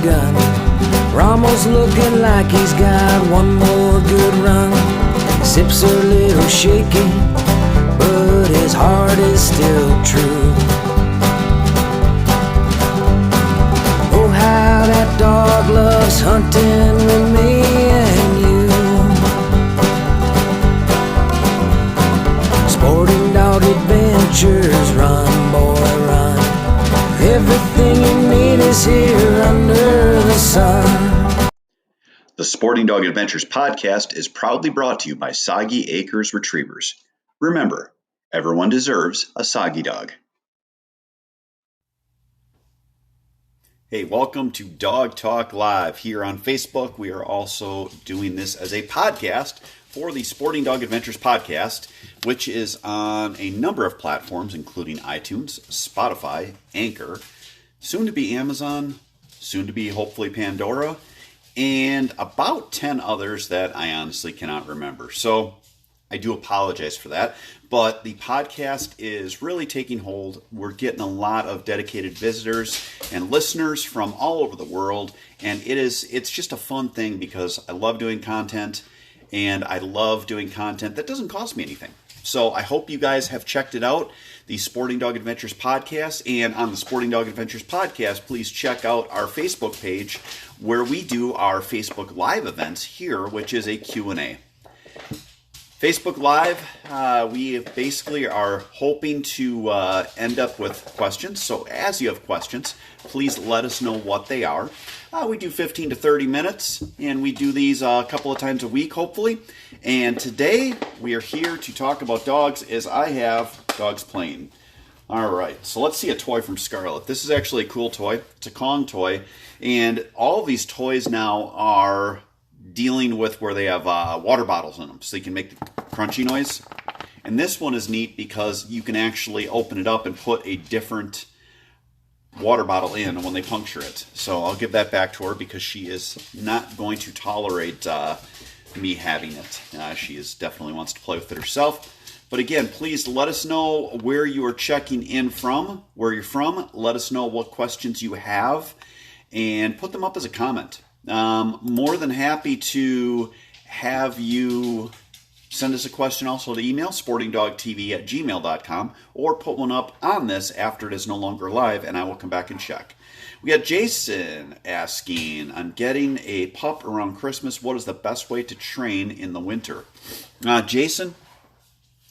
gun. Ramos looking like he's got one more good run. Sips a little shaky, but his heart is still true. Oh, how that dog loves hunting with me and you. Sporting Dog Adventures, run, boy, run. Everything you need is here under the sun. The Sporting Dog Adventures podcast is proudly brought to you by Soggy Acres Retrievers. Remember, everyone deserves a soggy dog. Hey, welcome to Dog Talk Live here on Facebook. We are also doing this as a podcast for the Sporting Dog Adventures podcast, which is on a number of platforms, including iTunes, Spotify, Anchor, soon to be Amazon, soon to be hopefully Pandora, and about 10 others that I honestly cannot remember. So I do apologize for that, but the podcast is really taking hold. We're getting a lot of dedicated visitors and listeners from all over the world, and it's just a fun thing because I love doing content, and I love doing content that doesn't cost me anything. So I hope you guys have checked it out, the Sporting Dog Adventures podcast. And on the Sporting Dog Adventures podcast, please check out our Facebook page where we do our Facebook Live events here, which is a Q&A. Facebook Live, we basically are hoping to end up with questions. So as you have questions, please let us know what they are. We do 15 to 30 minutes, and we do these a couple of times a week, hopefully. And today, we are here to talk about dogs, as I have dogs playing. All right, so let's see a toy from Scarlett. This is actually a cool toy. It's a Kong toy, and all of these toys now are dealing with where they have water bottles in them, so you can make the crunchy noise. And this one is neat because you can actually open it up and put a different water bottle in when they puncture it. So I'll give that back to her because she is not going to tolerate me having it. She definitely wants to play with it herself. But again, please let us know where you are checking in from, where you're from. Let us know what questions you have, and put them up as a comment. More than happy to have you send us a question also to email, sportingdogtv@gmail.com, or put one up on this after it is no longer live, and I will come back and check. We got Jason asking, I'm getting a pup around Christmas. What is the best way to train in the winter? Jason,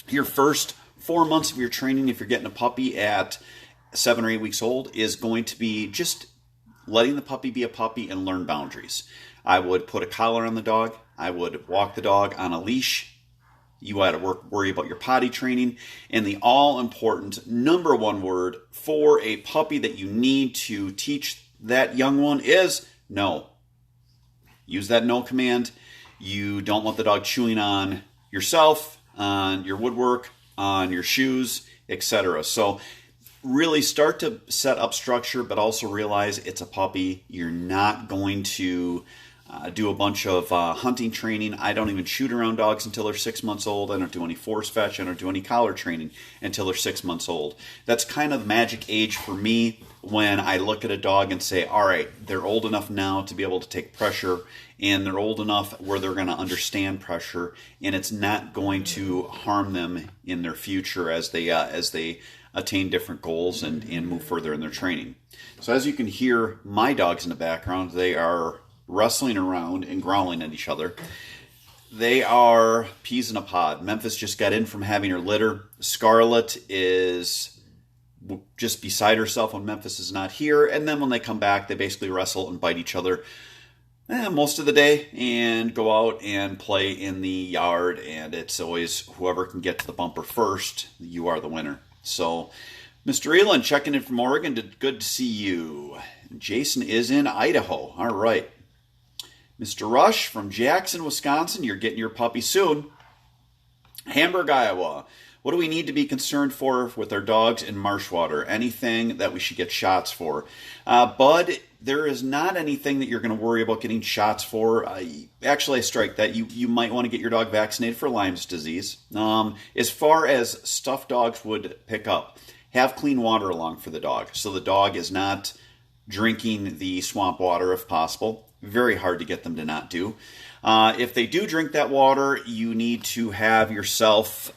your first 4 months of your training, if you're getting a puppy at 7 or 8 weeks old, is going to be just letting the puppy be a puppy and learn boundaries. I would put a collar on the dog. I would walk the dog on a leash. You had to worry about your potty training. And the all-important number one word for a puppy that you need to teach that young one is no. Use that no command. You don't want the dog chewing on yourself, on your woodwork, on your shoes, etc. So really start to set up structure, but also realize it's a puppy. You're not going to do a bunch of hunting training. I don't even shoot around dogs until they're 6 months old. I don't do any force fetch. I don't do any collar training until they're 6 months old. That's kind of the magic age for me when I look at a dog and say, all right, they're old enough now to be able to take pressure, and they're old enough where they're going to understand pressure, and it's not going to harm them in their future as they attain different goals and move further in their training. So as you can hear my dogs in the background, they are wrestling around and growling at each other. They are peas in a pod. Memphis just got in from having her litter. Scarlett is just beside herself when Memphis is not here. And then when they come back, they basically wrestle and bite each other most of the day and go out and play in the yard. And it's always whoever can get to the bumper first, you are the winner. So Mr. Elon checking in from Oregon. Good to see you. Jason is in Idaho. All right. Mr. Rush from Jackson, Wisconsin, you're getting your puppy soon. Hamburg, Iowa. What do we need to be concerned for with our dogs in marsh water? Anything that we should get shots for? Bud, there is not anything that you're going to worry about getting shots for. Actually, I strike that. You might want to get your dog vaccinated for Lyme's disease. As far as stuff dogs would pick up, have clean water along for the dog, so the dog is not drinking the swamp water if possible. Very hard to get them to not do. If they do drink that water, you need to have yourself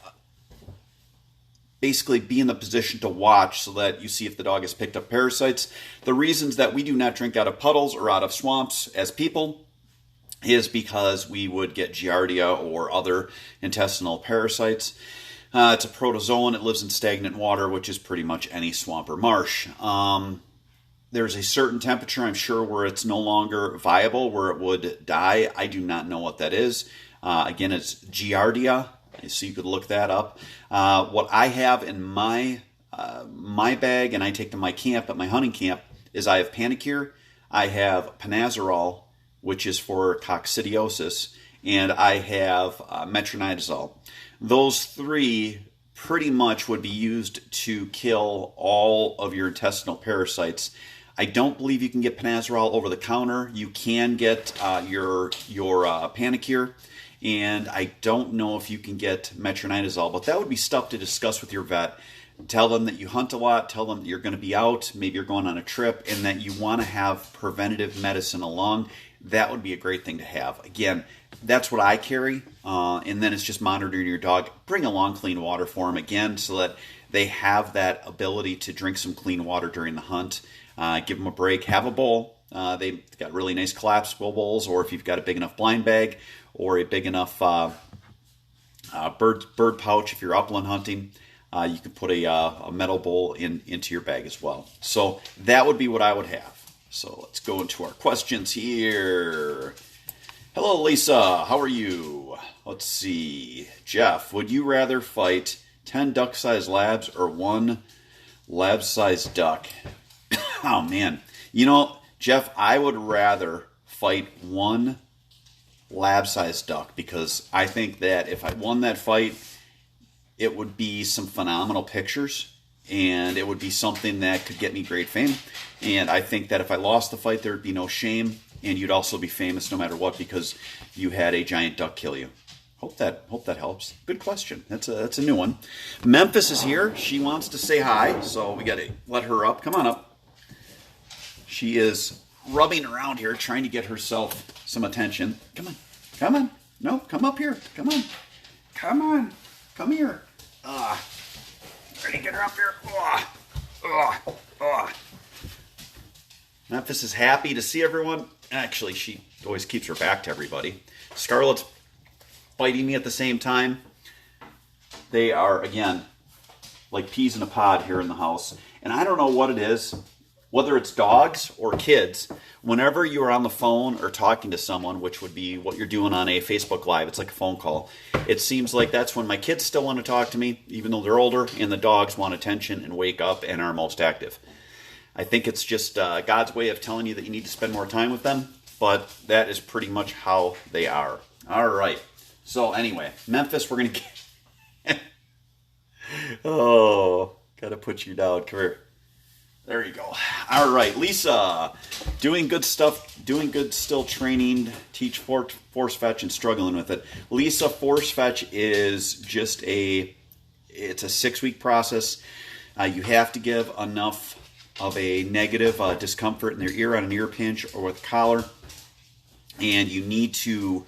basically be in the position to watch so that you see if the dog has picked up parasites. The reasons that we do not drink out of puddles or out of swamps as people is because we would get Giardia or other intestinal parasites. It's a protozoan. It lives in stagnant water, which is pretty much any swamp or marsh. There's a certain temperature, I'm sure, where it's no longer viable, where it would die. I do not know what that is. Again, it's Giardia, so you could look that up. What I have in my bag, and I take to my camp, at my hunting camp, is I have Panacur, I have Panazarol, which is for coccidiosis, and I have metronidazole. Those three pretty much would be used to kill all of your intestinal parasites. I don't believe you can get Panazarol over the counter. You can get your Panacur, and I don't know if you can get metronidazole, but that would be stuff to discuss with your vet. Tell them that you hunt a lot, tell them that you're going to be out, maybe you're going on a trip, and that you want to have preventative medicine along. That would be a great thing to have. Again, that's what I carry, and then it's just monitoring your dog. Bring along clean water for them, again, so that they have that ability to drink some clean water during the hunt. Give them a break. Have a bowl. They've got really nice collapsible bowls, or if you've got a big enough blind bag or a big enough bird pouch, if you're upland hunting, you can put a metal bowl into your bag as well. So that would be what I would have. So let's go into our questions here. Hello, Lisa. How are you? Let's see. Jeff, would you rather fight 10 duck-sized labs or 1 lab-sized duck? Oh, man. You know, Jeff, I would rather fight 1 lab-sized duck, because I think that if I won that fight, it would be some phenomenal pictures, and it would be something that could get me great fame. And I think that if I lost the fight, there would be no shame, and you'd also be famous no matter what, because you had a giant duck kill you. Hope that helps. Good question. That's a new one. Memphis is here. She wants to say hi, so we got to let her up. Come on up. She is rubbing around here, trying to get herself some attention. Come on. Come on. No, come up here. Come on. Come on. Come here. Ready to get her up here. Memphis is happy to see everyone. Actually, she always keeps her back to everybody. Scarlett's biting me at the same time. They are, again, like peas in a pod here in the house. And I don't know what it is, whether it's dogs or kids. Whenever you are on the phone or talking to someone, which would be what you're doing on a Facebook Live, it's like a phone call. It seems like that's when my kids still want to talk to me, even though they're older, and the dogs want attention and wake up and are most active. I think it's just God's way of telling you that you need to spend more time with them, but that is pretty much how they are. All right. So anyway, Memphis, we're going to get... Oh, got to put you down. Come here. There you go. All right, Lisa, doing good stuff, doing good still training, teach force fetch and struggling with it. Lisa, force fetch is just it's a 6-week process. You have to give enough of a negative discomfort in their ear on an ear pinch or with a collar, and you need to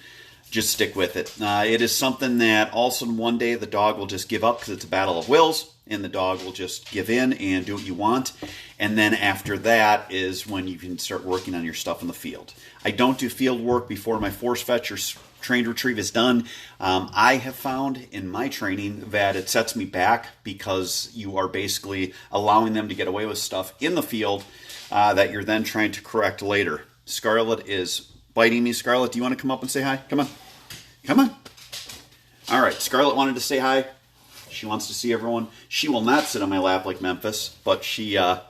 just stick with it. It is something that also one day the dog will just give up, because it's a battle of wills, and the dog will just give in and do what you want. And then after that is when you can start working on your stuff in the field. I don't do field work before my force fetch or trained retrieve is done. I have found in my training that it sets me back, because you are basically allowing them to get away with stuff in the field that you're then trying to correct later. Scarlett is biting me. Scarlett, do you want to come up and say hi? Come on. Come on. All right, Scarlett wanted to say hi. She wants to see everyone. She will not sit on my lap like Memphis, but she has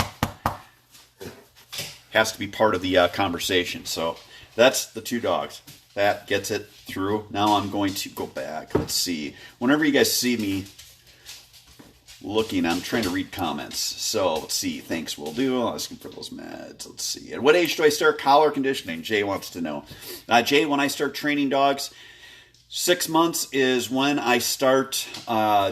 to be part of the conversation. So that's the 2 dogs. That gets it through. Now I'm going to go back. Let's see. Whenever you guys see me looking, I'm trying to read comments. So let's see. Thanks, will do. I'm asking for those meds. Let's see. At what age do I start collar conditioning? Jay wants to know. Jay, when I start training dogs, 6 months is when I start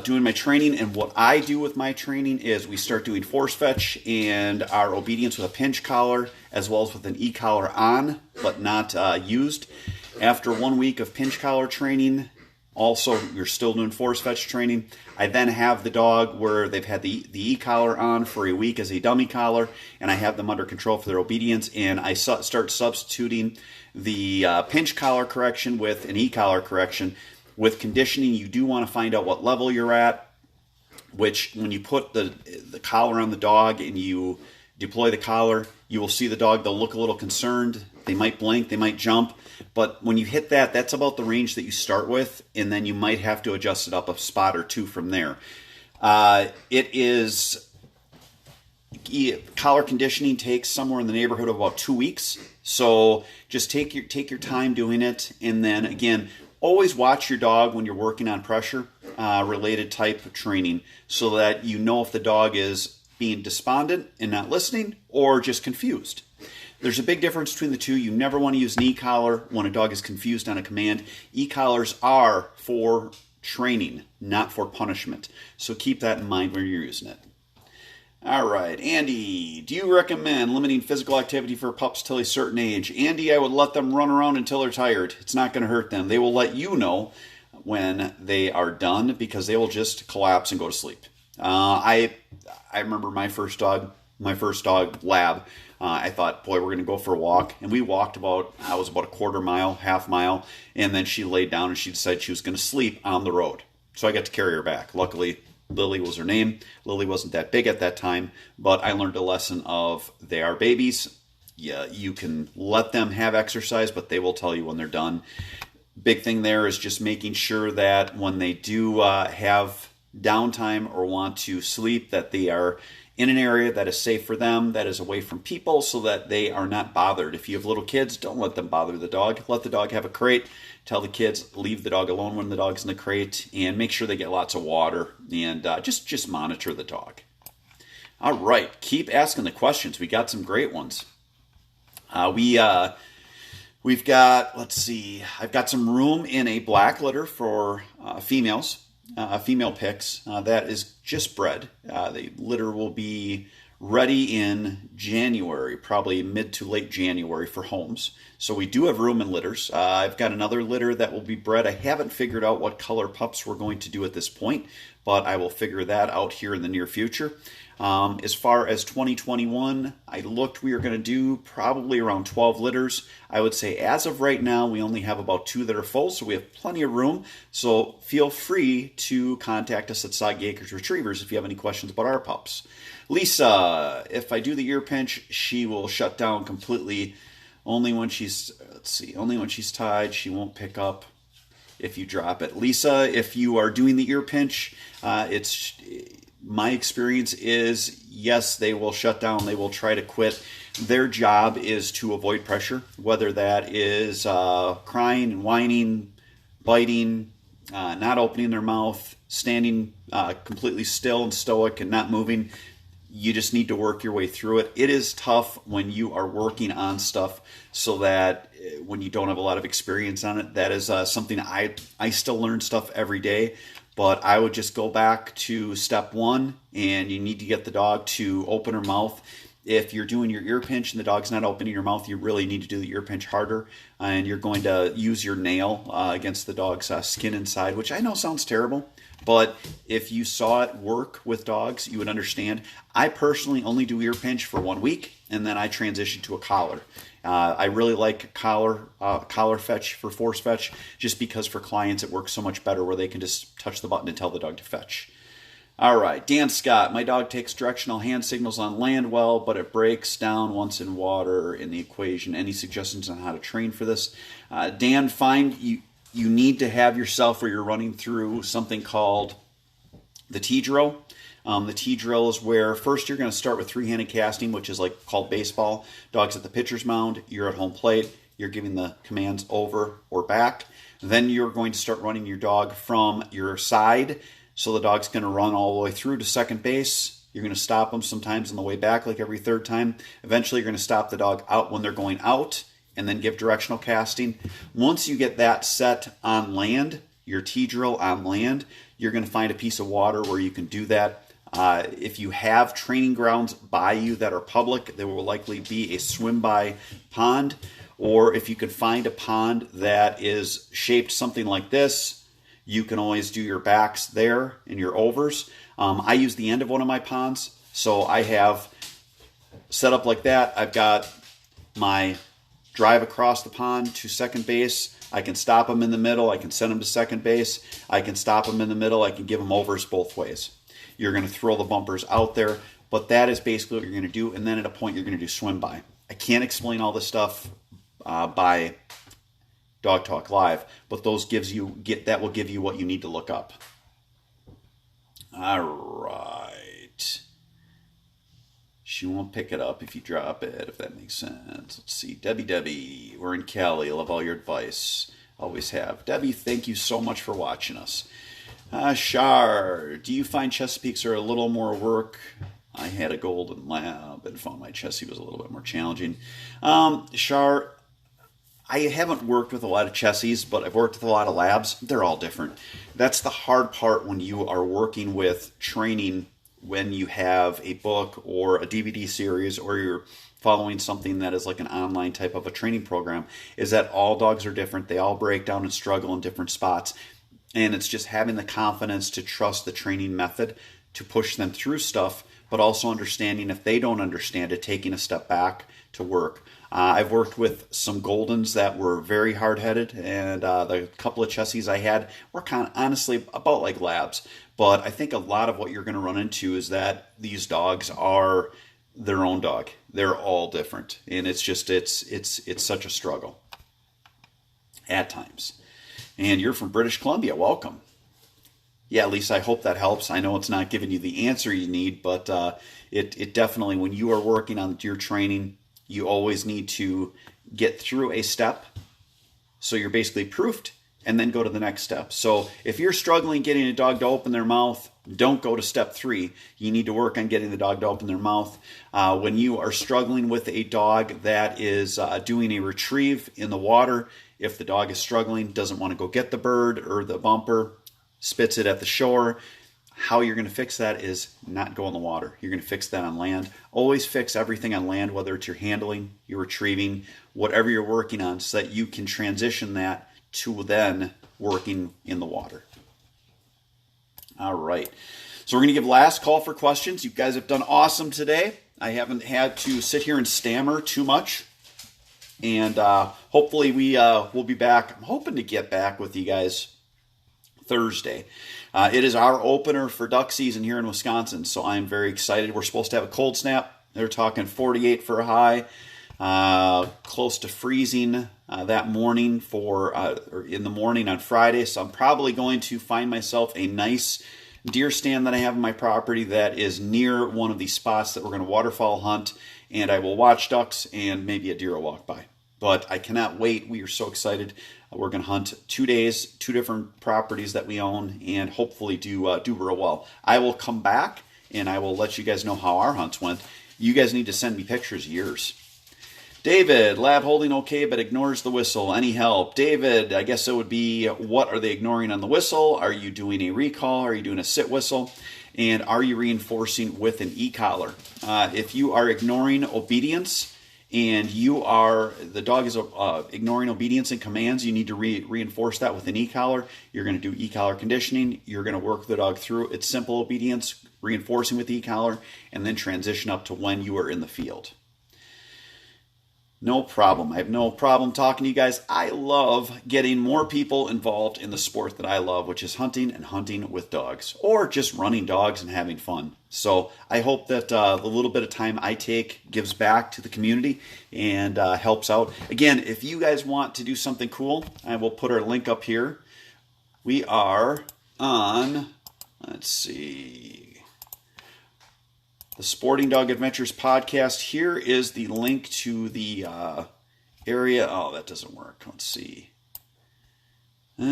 doing my training, and what I do with my training is we start doing force fetch and our obedience with a pinch collar, as well as with an e-collar on, but not used. After 1 week of pinch collar training, also you're still doing force fetch training. I then have the dog where they've had the e-collar on for a week as a dummy collar, and I have them under control for their obedience, and I start substituting the pinch collar correction with an e-collar correction. With conditioning, you do want to find out what level you're at, which when you put the collar on the dog and you deploy the collar, you will see the dog, they'll look a little concerned, they might blink, they might jump, but when you hit that, that's about the range that you start with, and then you might have to adjust it up a spot or two from there. Collar conditioning takes somewhere in the neighborhood of about 2 weeks, so just take your time doing it, and then again, always watch your dog when you're working on pressure related type of training, so that you know if the dog is being despondent and not listening, or just confused. There's a big difference between the two. You never want to use an e-collar when a dog is confused on a command. E-collars are for training, not for punishment. So keep that in mind when you're using it. All right, Andy, do you recommend limiting physical activity for pups till a certain age? Andy, I would let them run around until they're tired. It's not going to hurt them. They will let you know when they are done, because they will just collapse and go to sleep. I remember my first dog, Lab. I thought, boy, we're going to go for a walk. And we walked about a quarter mile, half mile. And then she laid down and she decided she was going to sleep on the road. So I got to carry her back. Luckily, Lily was her name. Lily wasn't that big at that time. But I learned a lesson of they are babies. Yeah, you can let them have exercise, but they will tell you when they're done. Big thing there is just making sure that when they do have downtime or want to sleep, that they are in an area that is safe for them, that is away from people, so that they are not bothered. If you have little kids, don't let them bother the dog. Let the dog have a crate. Tell the kids, leave the dog alone when the dog's in the crate, and make sure they get lots of water, and just monitor the dog. All right, keep asking the questions. We got some great ones. We've got, let's see, I've got some room in a black litter for females. Female picks that is just bred. The litter will be ready in January, probably mid to late January for homes. So we do have room in litters. I've got another litter that will be bred. I haven't figured out what color pups we're going to do at this point, but I will figure that out here in the near future. As far as 2021, I looked, we are going to do probably around 12 litters. I would say as of right now, we only have about 2 that are full, so we have plenty of room. So feel free to contact us at Soggy Acres Retrievers if you have any questions about our pups. Lisa, if I do the ear pinch, she will shut down completely. Only when she's tied. She won't pick up if you drop it. Lisa, if you are doing the ear pinch, my experience is, yes, they will shut down. They will try to quit. Their job is to avoid pressure, whether that is crying and whining, biting, not opening their mouth, standing completely still and stoic and not moving. You just need to work your way through it. It is tough when you are working on stuff, so that when you don't have a lot of experience on it, that is something I still learn stuff every day. But I would just go back to step 1, and you need to get the dog to open her mouth. If you're doing your ear pinch and the dog's not opening your mouth, you really need to do the ear pinch harder, and you're going to use your nail against the dog's skin inside, which I know sounds terrible, but if you saw it work with dogs, you would understand. I personally only do ear pinch for 1 week, and then I transition to a collar. I really like collar fetch for force fetch, just because for clients it works so much better, where they can just touch the button and tell the dog to fetch. All right, Dan Scott, my dog takes directional hand signals on land well, but it breaks down once in water in the equation. Any suggestions on how to train for this? Dan, find you need to have yourself where you're running through something called the T-drill. The T-drill is where first you're going to start with 3-handed casting, which is like called baseball. Dog's at the pitcher's mound, you're at home plate, you're giving the commands over or back. Then you're going to start running your dog from your side. So the dog's going to run all the way through to second base. You're going to stop them sometimes on the way back, like every third time. Eventually you're going to stop the dog out when they're going out, and then give directional casting. Once you get that set on land, your T-drill on land, you're going to find a piece of water where you can do that. If you have training grounds by you that are public, there will likely be a swim-by pond. Or if you could find a pond that is shaped something like this, you can always do your backs there and your overs. I use the end of one of my ponds, so I have set up like that. I've got my drive across the pond to second base. I can stop them in the middle. I can send them to second base. I can stop them in the middle. I can give them overs both ways. You're going to throw the bumpers out there, but that is basically what you're going to do. And then at a point, you're going to do swim by. I can't explain all this stuff by Dog Talk Live, but those that will give you what you need to look up. All right. She won't pick it up if you drop it, if that makes sense. Let's see. Debbie, we're in Cali. I love all your advice. Always have. Debbie, thank you so much for watching us. Shar, do you find Chesapeakes are a little more work? I had a golden lab and found my Chessie was a little bit more challenging. Shar, I haven't worked with a lot of Chessies, but I've worked with a lot of labs. They're all different. That's the hard part when you are working with training, when you have a book or a DVD series, or you're following something that is like an online type of a training program, is that all dogs are different. They all break down and struggle in different spots. And it's just having the confidence to trust the training method to push them through stuff, but also understanding if they don't understand it, taking a step back to work. I've worked with some Goldens that were very hard-headed, and the couple of Chessies I had were kind of honestly about like labs. But I think a lot of what you're going to run into is that these dogs are their own dog. They're all different, and it's just it's such a struggle at times. And you're from British Columbia. Welcome. Yeah, Lisa, I hope that helps. I know it's not giving you the answer you need, but it definitely, when you are working on your training, you always need to get through a step so you're basically proofed, and then go to the next step. So if you're struggling getting a dog to open their mouth, don't go to step 3. You need to work on getting the dog to open their mouth. When you are struggling with a dog that is doing a retrieve in the water, if the dog is struggling, doesn't want to go get the bird or the bumper, spits it at the shore, how you're going to fix that is not go in the water. You're going to fix that on land. Always fix everything on land, whether it's your handling, your retrieving, whatever you're working on, so that you can transition that to then working in the water. All right. So we're going to give last call for questions. You guys have done awesome today. I haven't had to sit here and stammer too much. And hopefully we'll be back. I'm hoping to get back with you guys Thursday. It is our opener for duck season here in Wisconsin, so I'm very excited. We're supposed to have a cold snap. They're talking 48 for a high, close to freezing that morning or in the morning on Friday. So I'm probably going to find myself a nice deer stand that I have on my property that is near one of these spots that we're going to waterfowl hunt, and I will watch ducks and maybe a deer will walk by. But I cannot wait. We are so excited. We're going to hunt 2 days, 2 different properties that we own, and hopefully do real well. I will come back, and I will let you guys know how our hunts went. You guys need to send me pictures of yours. David, lab holding okay, but ignores the whistle. Any help? David, I guess it would be, what are they ignoring on the whistle? Are you doing a recall? Are you doing a sit whistle? And are you reinforcing with an e-collar? If you are ignoring obedience, and the dog is ignoring obedience and commands, you need to reinforce that with an e-collar. You're going to do e-collar conditioning. You're going to work the dog through its simple obedience, reinforcing with the e-collar, and then transition up to when you are in the field. No problem. I have no problem talking to you guys. I love getting more people involved in the sport that I love, which is hunting and hunting with dogs, or just running dogs and having fun. So I hope that the little bit of time I take gives back to the community and helps out. Again, if you guys want to do something cool, I will put our link up here. We are on, let's see, the Sporting Dog Adventures podcast. Here is the link to the area. Oh, that doesn't work. Let's see. All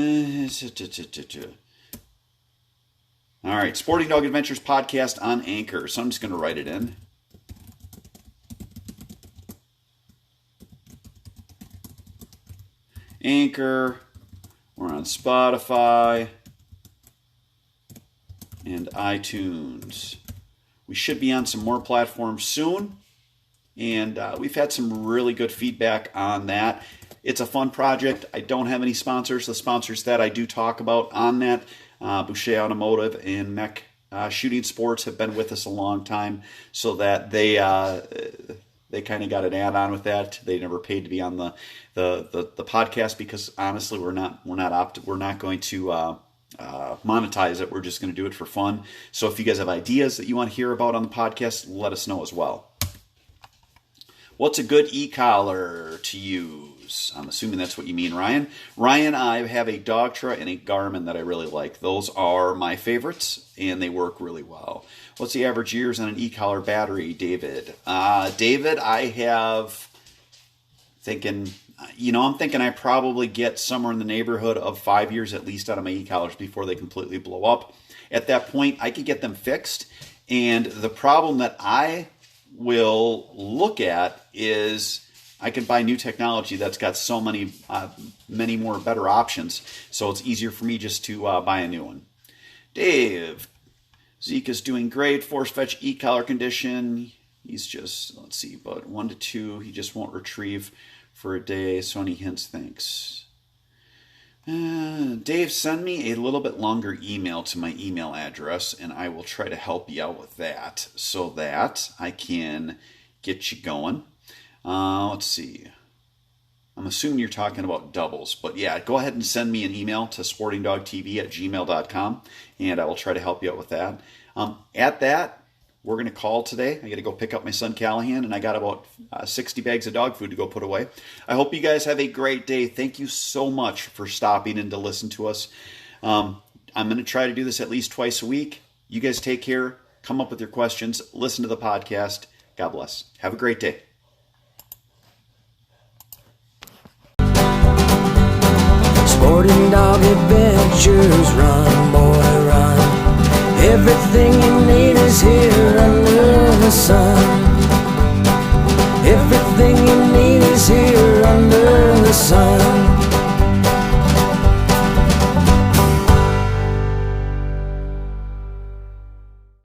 right, Sporting Dog Adventures podcast on Anchor. So I'm just going to write it in. Anchor. We're on Spotify and iTunes. We should be on some more platforms soon, and we've had some really good feedback on that. It's a fun project. I don't have any sponsors. The sponsors that I do talk about on that, Boucher Automotive and Mech Shooting Sports, have been with us a long time, so that they kind of got an add-on with that. They never paid to be on the podcast, because honestly, we're not going to monetize it. We're just going to do it for fun. So if you guys have ideas that you want to hear about on the podcast, let us know as well. What's a good e-collar to use? I'm assuming that's what you mean, Ryan. Ryan, I have a Dogtra and a Garmin that I really like. Those are my favorites, and they work really well. What's the average years on an e-collar battery, David? David, I have thinking, I'm thinking I probably get somewhere in the neighborhood of 5 years at least out of my e-collars before they completely blow up. At that point, I could get them fixed. And the problem that I will look at is I can buy new technology that's got so many more better options. So it's easier for me just to buy a new one. Dave, Zeke is doing great. Force fetch e-collar condition. He's just, let's see, but 1 to 2. He just won't retrieve for a day. So any hints? Thanks. Dave, send me a little bit longer email to my email address, and I will try to help you out with that so that I can get you going. Let's see. I'm assuming you're talking about doubles, but yeah, go ahead and send me an email to sportingdogtv@gmail.com, and I will try to help you out with that. At that, we're going to call today. I got to go pick up my son Callahan, and I got about 60 bags of dog food to go put away. I hope you guys have a great day. Thank you so much for stopping in to listen to us. I'm going to try to do this at least twice a week. You guys take care. Come up with your questions. Listen to the podcast. God bless. Have a great day. Sporting Dog Adventures, run, boy, run. Everything you need is here under the sun. Everything you need is here under